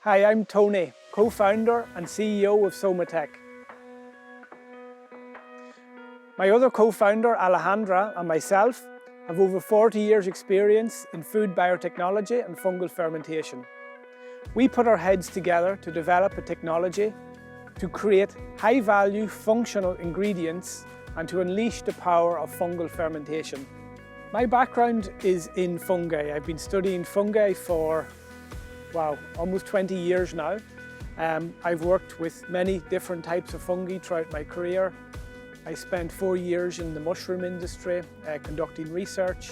Hi, I'm Tony, co-founder and CEO of Somatec. My other co-founder, Alejandra, and myself have over 40 years' experience in food biotechnology and fungal fermentation. We put our heads together to develop a technology to create high-value functional ingredients and to unleash the power of fungal fermentation. My background is in fungi. I've been studying fungi for, almost 20 years now. I've worked with many different types of fungi throughout my career. I spent 4 years in the mushroom industry conducting research.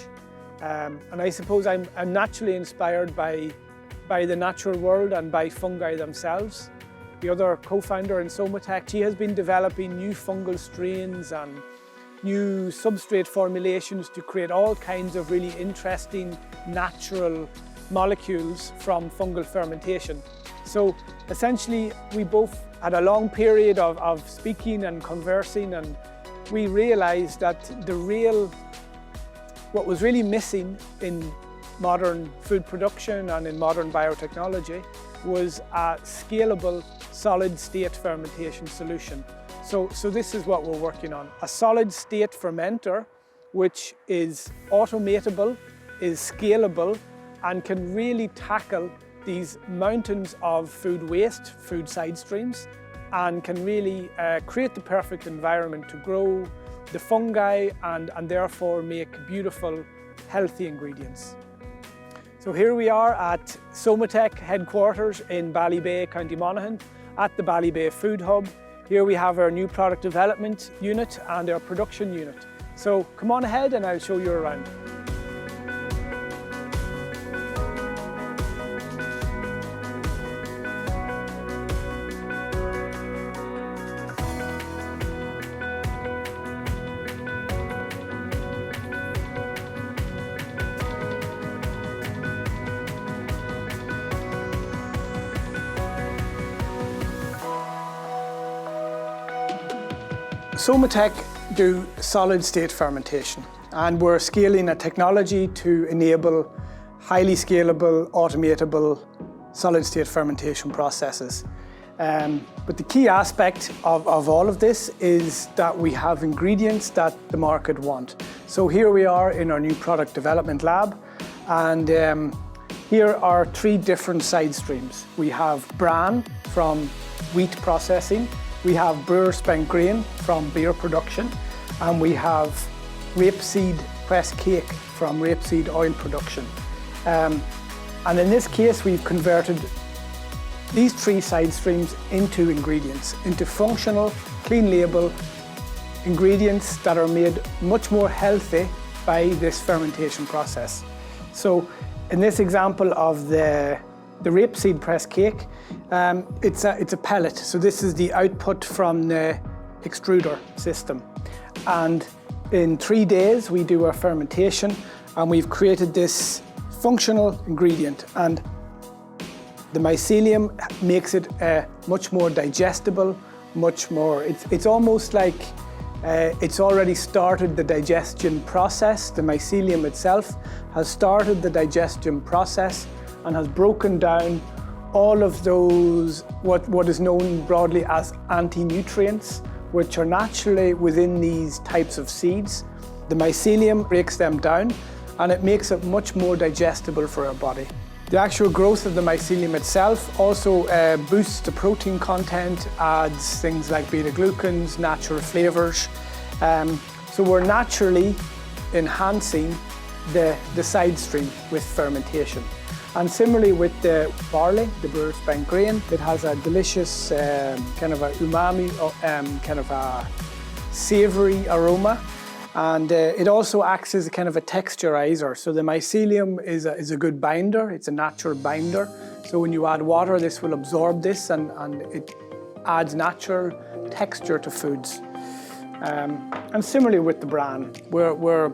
And I suppose I'm naturally inspired by the natural world and by fungi themselves. The other co-founder in Somatec, she has been developing new fungal strains and new substrate formulations to create all kinds of really interesting natural molecules from fungal fermentation. So essentially we both had a long period of speaking and conversing, and we realized that what was really missing in modern food production and in modern biotechnology was a scalable solid state fermentation solution. So this is what we're working on. A solid state fermenter which is automatable, is scalable, and can really tackle these mountains of food waste, food side streams, and can really create the perfect environment to grow the fungi and therefore make beautiful, healthy ingredients. So here we are at Somatec headquarters in Ballybay, County Monaghan, at the Ballybay Food Hub. Here we have our new product development unit and our production unit. So come on ahead and I'll show you around. Somatec do solid state fermentation, and we're scaling a technology to enable highly scalable, automatable solid state fermentation processes. But the key aspect of all of this is that we have ingredients that the market want. So here we are in our new product development lab, and here are 3 different side streams. We have bran from wheat processing, we have brewer spent grain from beer production, and we have rapeseed pressed cake from rapeseed oil production. And in this case, we've converted these 3 side streams into ingredients, into functional, clean label ingredients that are made much more healthy by this fermentation process. So in this example of the rapeseed pressed cake, it's a pellet. So this is the output from the extruder system. And in 3 days, we do our fermentation, and we've created this functional ingredient. And the mycelium makes it much more digestible, it's almost like it's already started the digestion process. The mycelium itself has started the digestion process and has broken down all of those, what is known broadly as anti-nutrients, which are naturally within these types of seeds. The mycelium breaks them down, and it makes it much more digestible for our body. The actual growth of the mycelium itself also boosts the protein content, adds things like beta-glucans, natural flavors. So we're naturally enhancing the side stream with fermentation. And similarly with the barley, the brewer spent grain, it has a delicious kind of a umami, kind of a savory aroma. And it also acts as a kind of a texturizer. So the mycelium is a good binder, it's a natural binder. So when you add water, this will absorb this and it adds natural texture to foods. And similarly with the bran, we're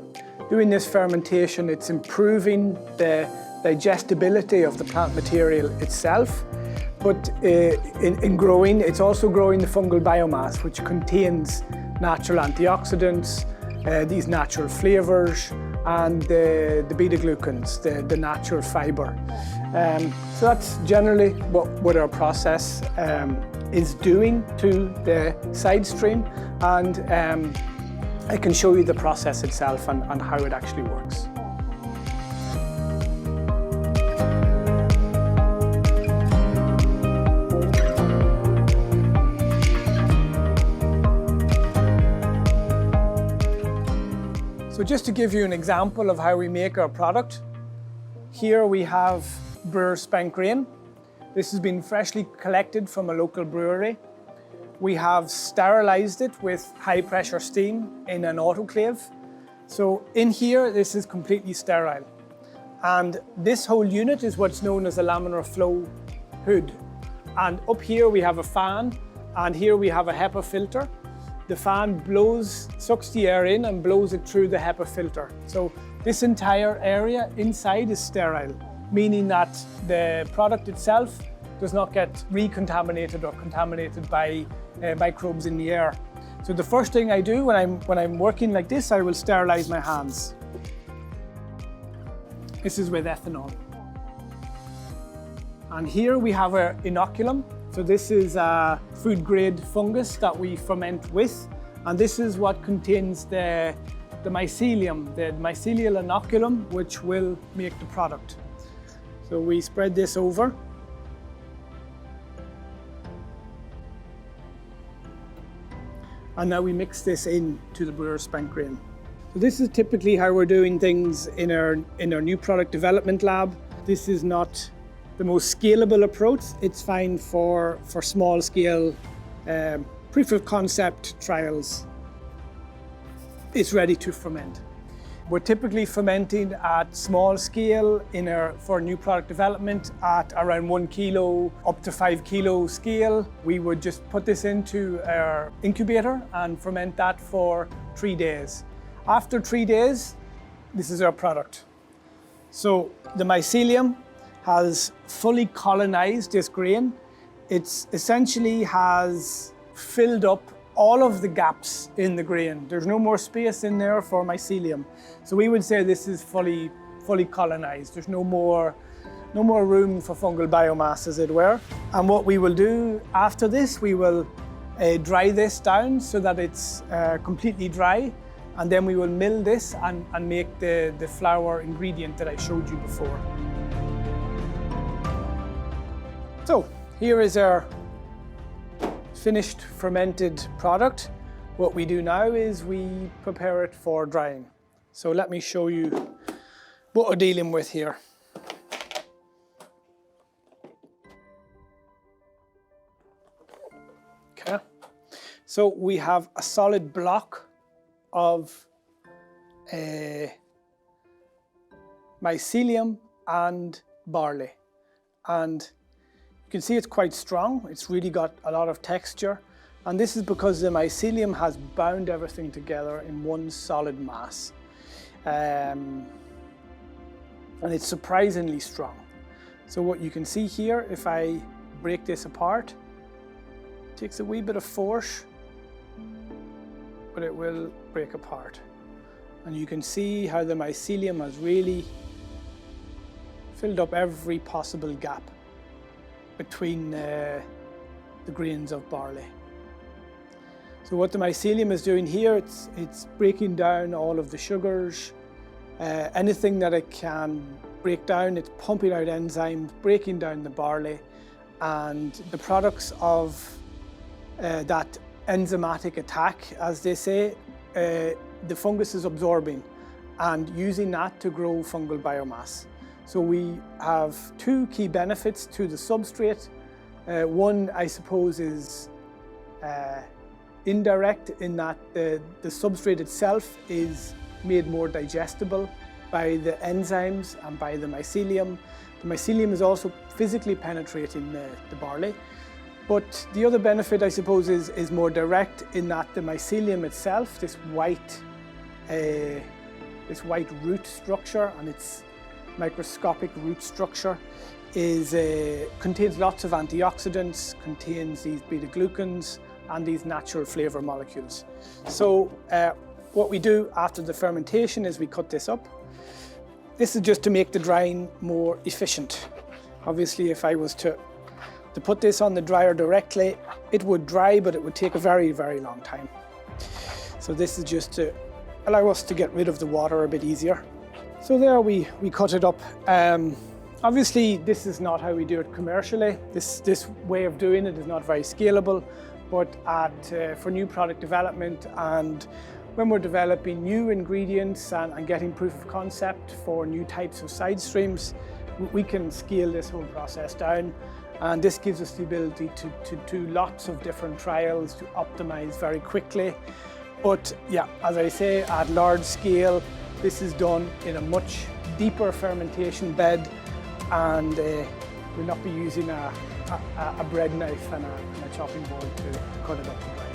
doing this fermentation, it's improving the digestibility of the plant material itself, but in growing, it's also growing the fungal biomass, which contains natural antioxidants, these natural flavors, and the beta-glucans, the natural fiber. So that's generally what our process is doing to the side stream, and I can show you the process itself and how it actually works. So just to give you an example of how we make our product, here we have brewer spent grain. This has been freshly collected from a local brewery. We have sterilized it with high pressure steam in an autoclave. So in here, this is completely sterile. And this whole unit is what's known as a laminar flow hood. And up here we have a fan, and here we have a HEPA filter. The fan sucks the air in and blows it through the HEPA filter. So this entire area inside is sterile, meaning that the product itself does not get recontaminated or contaminated by microbes in the air. So the first thing I do when I'm working like this, I will sterilize my hands. This is with ethanol. And here we have our inoculum. So this is a food grade fungus that we ferment with, and this is what contains the mycelium, the mycelial inoculum, which will make the product. So we spread this over. And now we mix this into the brewer spent grain. So this is typically how we're doing things in our new product development lab. This is not the most scalable approach. It's fine for small scale proof of concept trials. It's ready to ferment. We're typically fermenting at small scale for new product development at around 1 kilo up to 5 kilo scale. We would just put this into our incubator and ferment that for 3 days. After 3 days, this is our product. So the mycelium has fully colonized this grain. It essentially has filled up all of the gaps in the grain. There's no more space in there for mycelium. So we would say this is fully colonized. There's no more room for fungal biomass, as it were. And what we will do after this, we will dry this down so that it's completely dry. And then we will mill this and make the flour ingredient that I showed you before. So here is our finished fermented product. What we do now is we prepare it for drying. So let me show you what we're dealing with here. Okay, so we have a solid block of mycelium and barley, and you can see it's quite strong. It's really got a lot of texture, and this is because the mycelium has bound everything together in one solid mass, and it's surprisingly strong. So what you can see here, if I break this apart, it takes a wee bit of force, but it will break apart. And you can see how the mycelium has really filled up every possible gap between the grains of barley. So what the mycelium is doing here, it's breaking down all of the sugars, anything that it can break down, it's pumping out enzymes, breaking down the barley, and the products of that enzymatic attack, as they say, the fungus is absorbing and using that to grow fungal biomass. So we have two key benefits to the substrate. One, I suppose, is indirect in that the substrate itself is made more digestible by the enzymes and by the mycelium. The mycelium is also physically penetrating the barley. But the other benefit, I suppose, is more direct in that the mycelium itself, this white root structure and its microscopic root structure contains lots of antioxidants, contains these beta-glucans and these natural flavor molecules. So what we do after the fermentation is we cut this up. This is just to make the drying more efficient. Obviously, if I was to put this on the dryer directly, it would dry, but it would take a very, very long time. So this is just to allow us to get rid of the water a bit easier. So there we cut it up. Obviously, this is not how we do it commercially. This way of doing it is not very scalable, but for new product development and when we're developing new ingredients and getting proof of concept for new types of side streams, we can scale this whole process down. And this gives us the ability to do lots of different trials to optimize very quickly. But yeah, as I say, at large scale, this is done in a much deeper fermentation bed, and we'll not be using a bread knife and a chopping board to cut it up and dry.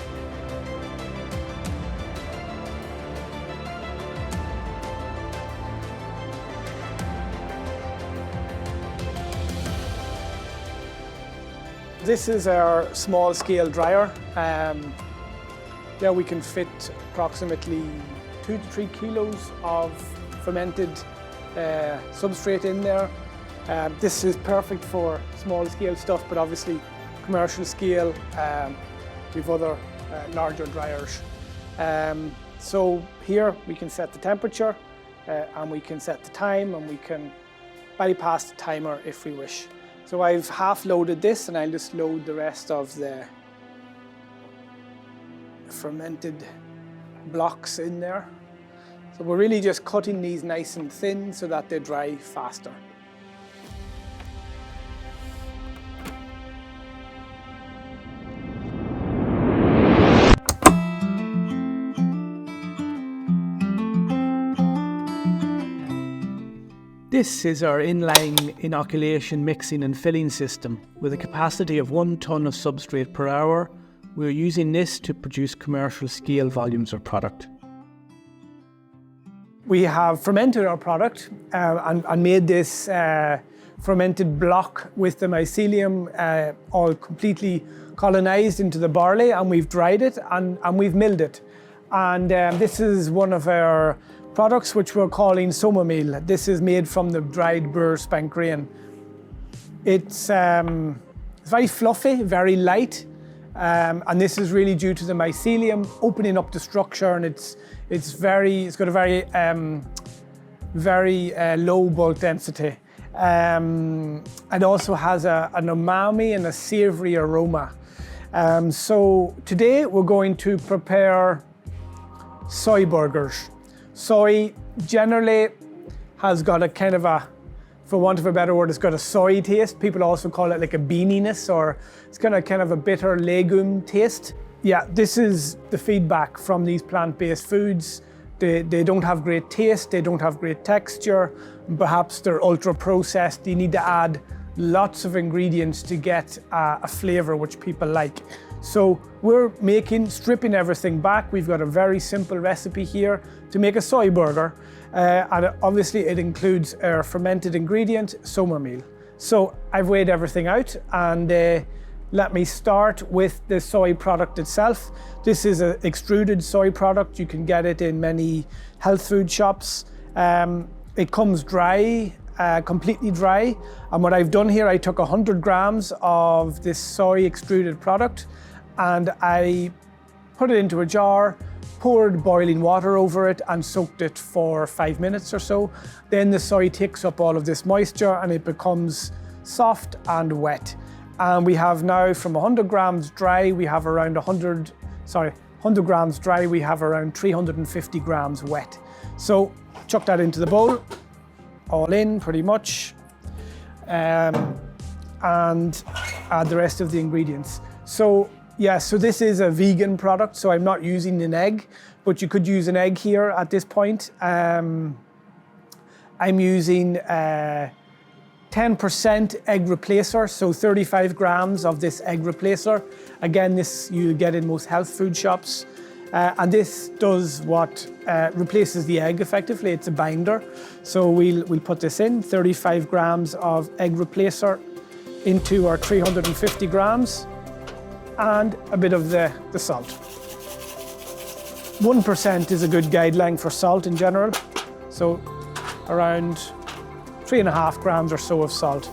This is our small scale dryer. There we can fit approximately 2 to 3 kilos of fermented substrate in there. This is perfect for small scale stuff, but obviously commercial scale, we've other larger dryers. So here we can set the temperature and we can set the time, and we can bypass the timer if we wish. So I've half loaded this, and I'll just load the rest of the fermented blocks in there. So we're really just cutting these nice and thin so that they dry faster. This is our inline inoculation, mixing and filling system. With a capacity of 1 ton of substrate per hour, we're using this to produce commercial scale volumes of product. We have fermented our product and made this fermented block with the mycelium all completely colonized into the barley, and we've dried it and we've milled it. And this is one of our products which we're calling Soma meal. This is made from the dried Birr spent grain. It's very fluffy, very light, and this is really due to the mycelium opening up the structure, and it's got a very low bulk density. It also has an umami and a savory aroma. So today we're going to prepare soy burgers. Soy generally has got a kind of a, for want of a better word, it's got a soy taste. People also call it like a beaniness, or it's kind of a bitter legume taste. Yeah, this is the feedback from these plant-based foods. They don't have great taste, they don't have great texture, perhaps they're ultra processed. You need to add lots of ingredients to get a flavor which people like. So we're stripping everything back. We've got a very simple recipe here to make a soy burger. And obviously it includes our fermented ingredient, Soma meal. So I've weighed everything out, and let me start with the soy product itself. This is an extruded soy product. You can get it in many health food shops. It comes dry, completely dry. And what I've done here, I took 100 grams of this soy extruded product, and I put it into a jar, poured boiling water over it, and soaked it for 5 minutes or so. Then the soy takes up all of this moisture and it becomes soft and wet. And we have now, from 100 grams dry, we have around 100 grams dry, we have around 350 grams wet. So chuck that into the bowl, all in pretty much, and add the rest of the ingredients. So yeah, so this is a vegan product, so I'm not using an egg, but you could use an egg here at this point. I'm using 10% egg replacer, so 35 grams of this egg replacer. Again, this you get in most health food shops. And this does what replaces the egg effectively. It's a binder. So we'll put this in, 35 grams of egg replacer into our 350 grams. And a bit of the salt. 1% is a good guideline for salt in general. So around 3.5 grams or so of salt.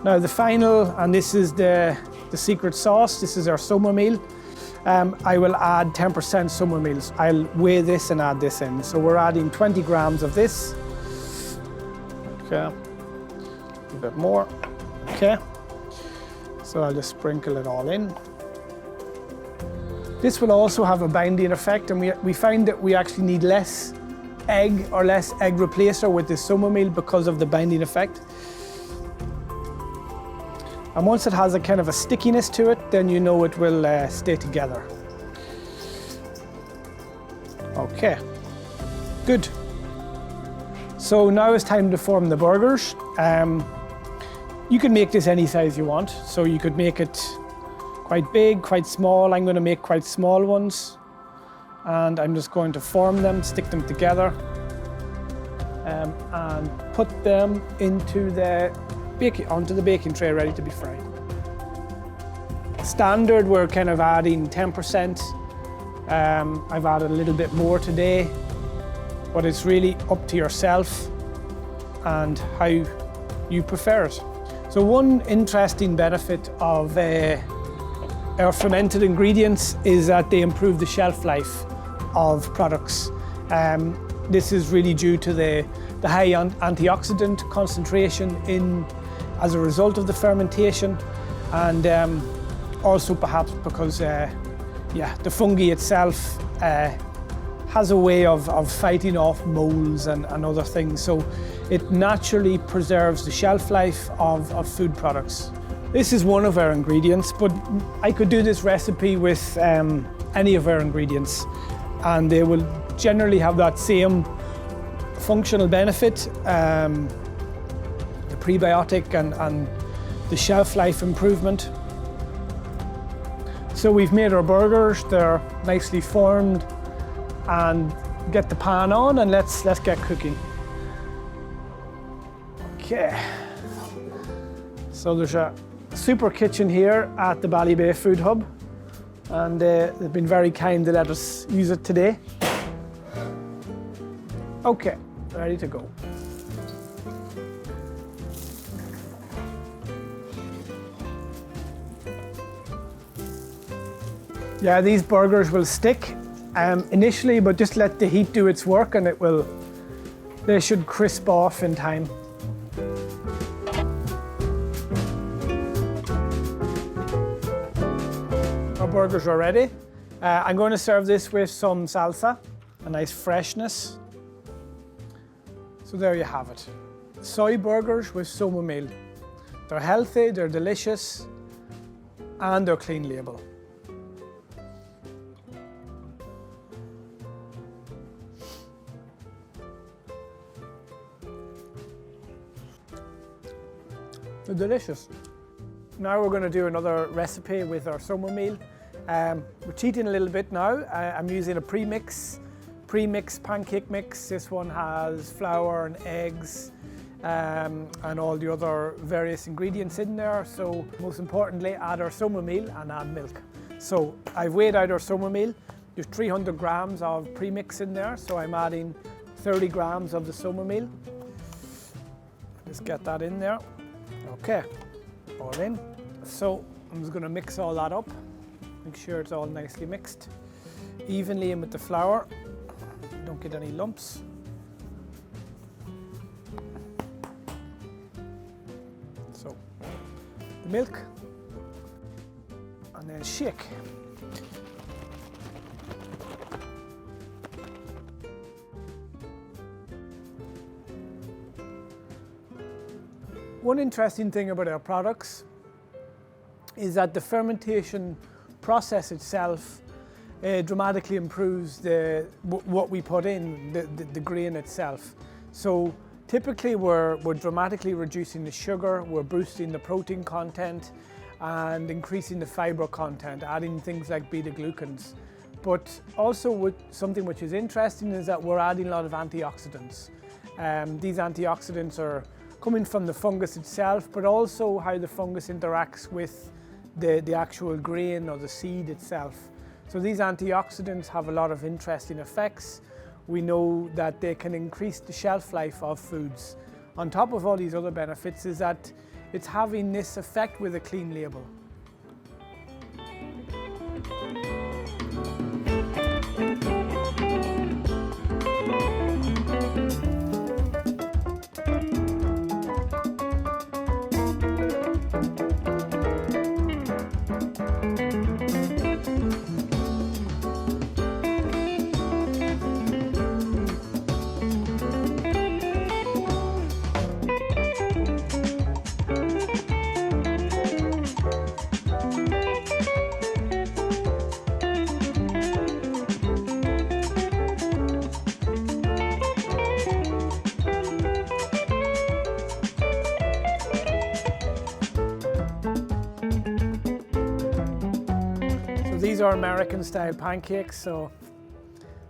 Now the final, and this is the secret sauce, this is our summer meal. I will add 10% summer meals. I'll weigh this and add this in. So we're adding 20 grams of this. Okay, a bit more. Okay, so I'll just sprinkle it all in. This will also have a binding effect, and we find that we actually need less egg or less egg replacer with this summer meal because of the binding effect. And once it has a kind of a stickiness to it, then you know it will stay together. Okay, good. So now it's time to form the burgers. You can make this any size you want. So you could make it quite big, quite small. I'm going to make quite small ones. And I'm just going to form them, stick them together, and put them into onto the baking tray, ready to be fried. Standard, we're kind of adding 10%. I've added a little bit more today, but it's really up to yourself and how you prefer it. So one interesting benefit of our fermented ingredients is that they improve the shelf life of products. This is really due to the high antioxidant concentration as a result of the fermentation, and also perhaps because the fungi itself has a way of fighting off molds and other things. So it naturally preserves the shelf life of food products. This is one of our ingredients, but I could do this recipe with any of our ingredients, and they will generally have that same functional benefit, the prebiotic and the shelf life improvement. So we've made our burgers, they're nicely formed, and get the pan on and let's get cooking. Okay, so there's a super kitchen here at the Ballybay Food Hub, and they've been very kind to let us use it today. Okay, ready to go. Yeah, these burgers will stick initially, but just let the heat do its work and they should crisp off in time. Our burgers are ready. I'm going to serve this with some salsa, a nice freshness. So there you have it. Soy burgers with summer meal. They're healthy, they're delicious, and they're clean label. They're delicious. Now we're going to do another recipe with our summer meal. We're cheating a little bit now. I'm using a premix pancake mix. This one has flour and eggs and all the other various ingredients in there. So most importantly, add our summer meal and add milk. So I've weighed out our summer meal. There's 300 grams of premix in there, so I'm adding 30 grams of the summer meal. Just get that in there. Okay, all in. So I'm just going to mix all that up. Make sure it's all nicely mixed evenly in with the flour. Don't get any lumps. So the milk, and then shake. One interesting thing about our products is that the fermentation process itself dramatically improves what we put in, the grain itself. So typically we're dramatically reducing the sugar, we're boosting the protein content and increasing the fiber content, adding things like beta-glucans. But also something which is interesting is that we're adding a lot of antioxidants. These antioxidants are coming from the fungus itself, but also how the fungus interacts with the actual grain or the seed itself. So these antioxidants have a lot of interesting effects. We know that they can increase the shelf life of foods. On top of all these other benefits is that it's having this effect with a clean label. These are American style pancakes, so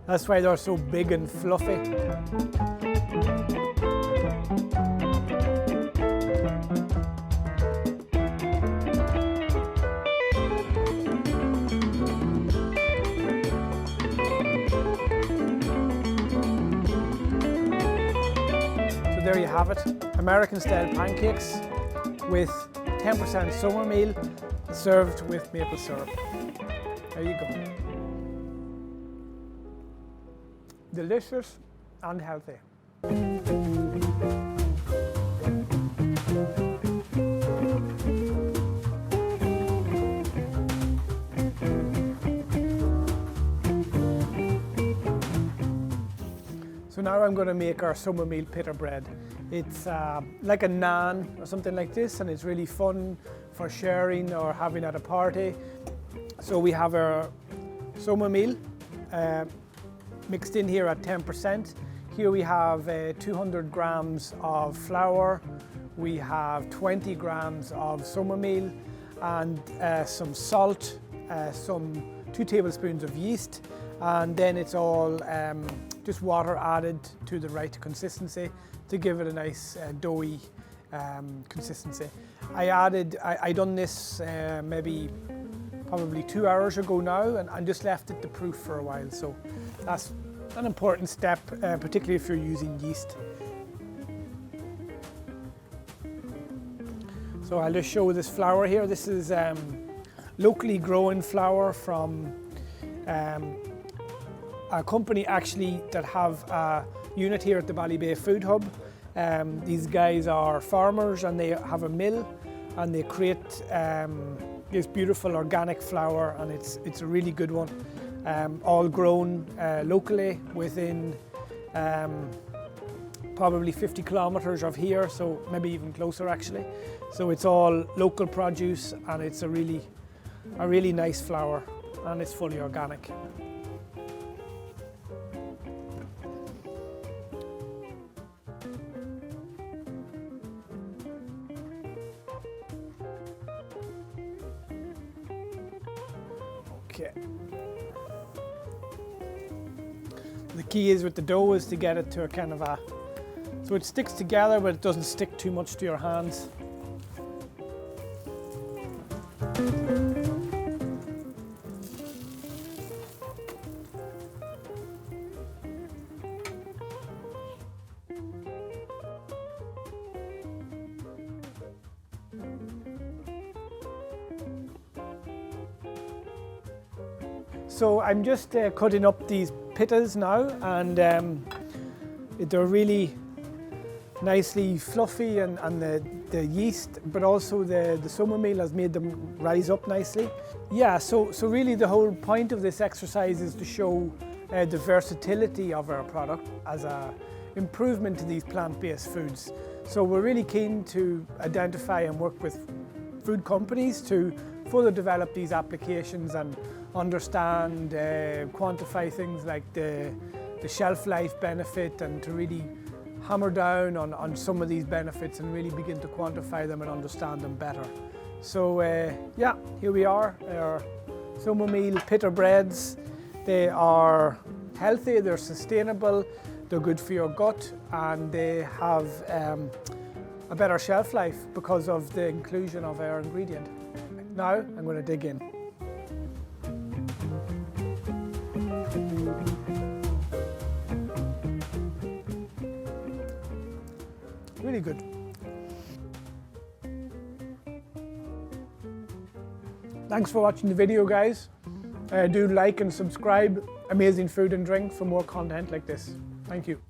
that's why they're so big and fluffy. So there you have it, American style pancakes with 10% summer meal served with maple syrup. There you go. Delicious and healthy. So now I'm going to make our summer meal pita bread. It's like a naan or something like this, and it's really fun for sharing or having at a party. So we have our summer meal mixed in here at 10%. Here we have 200 grams of flour, we have 20 grams of summer meal, and some salt, some 2 tablespoons of yeast, and then it's all just water added to the right consistency to give it a nice doughy consistency. I done this maybe probably 2 hours ago now, and just left it to proof for a while. So that's an important step, particularly if you're using yeast. So I'll just show this flour here. This is locally grown flour from a company actually that have a unit here at the Ballybay Food Hub. These guys are farmers and they have a mill and they create this beautiful organic flour, and it's a really good one. All grown locally within probably 50 kilometers of here, so maybe even closer actually. So it's all local produce, and it's a really nice flour, and it's fully organic. Okay. The key is with the dough is to get it to a kind of so it sticks together, but it doesn't stick too much to your hands. So I'm just cutting up these pitas now, and they're really nicely fluffy, and the yeast, but also the summer meal has made them rise up nicely. Yeah, so really the whole point of this exercise is to show the versatility of our product as an improvement to these plant-based foods. So we're really keen to identify and work with food companies to further develop these applications and understand, quantify things like the shelf life benefit, and to really hammer down on some of these benefits and really begin to quantify them and understand them better. So yeah, here we are, our summer meal pita breads. They are healthy, they're sustainable, they're good for your gut, and they have a better shelf life because of the inclusion of our ingredient. Now I'm going to dig in. Really good. Thanks for watching the video, guys. Do like and subscribe Amazing Food and Drink for more content like this. Thank you.